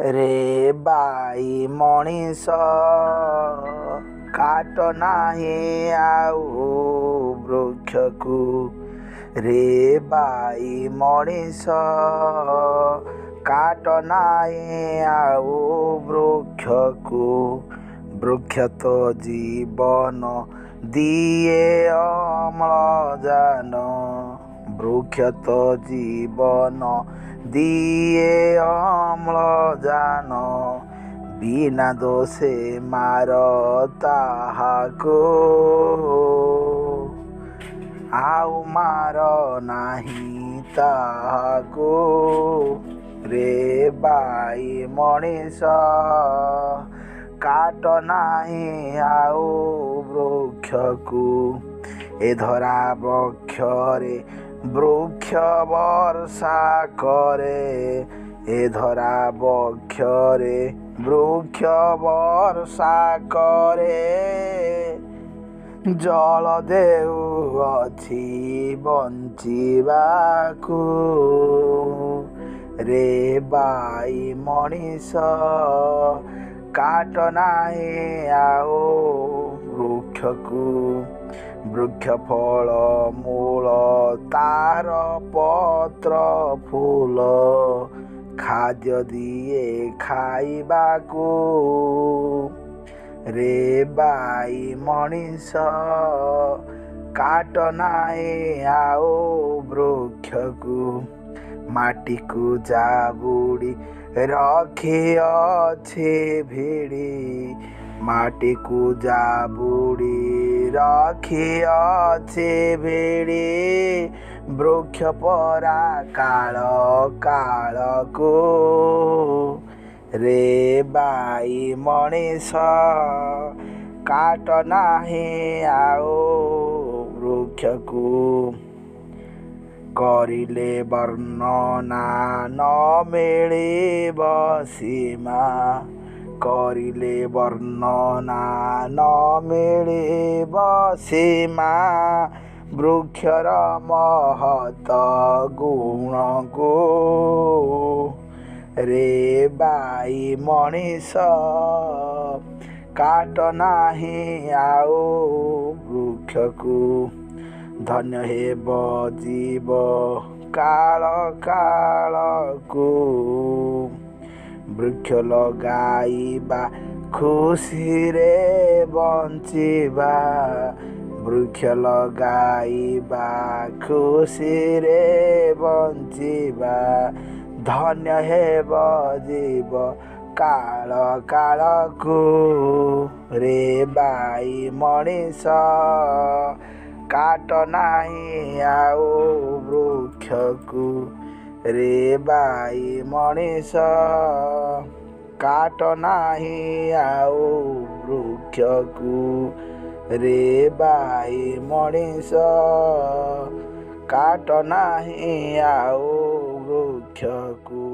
रे बाई मनीष काट नाही आउ वृक्ष को रे बाई मनीष काट नाही आउ वृक्ष को वृक्ष तो जीवन दिए अम्लजान वृक्ष तो जीवन दिए अम्लजान बिना दोषे मार ताहाको आउ मार नाही ताहाको रे बाई मनीष काट नाही आउ वृक्ष को ए धरा वृक्षरे वृक्ष वर्षा करे ए धरा वृक्षरे वृक्ष वर्षा करे जल देउअछि बଞ୍ଚିବାକୁ रे बाई मनीष काट नाही आउ वृक्ष को वृक्ष फल मूल तार पत्र फूल खाद्य दिए खाइबाको रे बाई मनीष काट नाही आउ वृक्ष को माटी को जाबुड़ी रखिअछि भिड़ी माटी को जाबुड़ी रखिअछि भिड़ी वृक्ष परा काल काल को रे बाई मनीष काट नाही आउ वृक्ष को करिले वर्णना न मिलिब सीमा करिले वर्णना न मिलिब सीमा वृक्षर महत गुण को रे बाई मनीष काट नाही आउ वृक्ष को धन्य हेब जीव काल काल को वृक्ष लगाइबा खुशी रे बଞ୍ଚିବା वृक्ष लगाइबा खुशी रे बଞ୍ଚିବା धन्य हेब जीव काल काल को रे बाई मनीष काट नाही आउ वृक्ष को रे बाई मनीष काट नाही आउ वृक्ष को रे बाई मनीष काट नाही आउ वृक्ष को।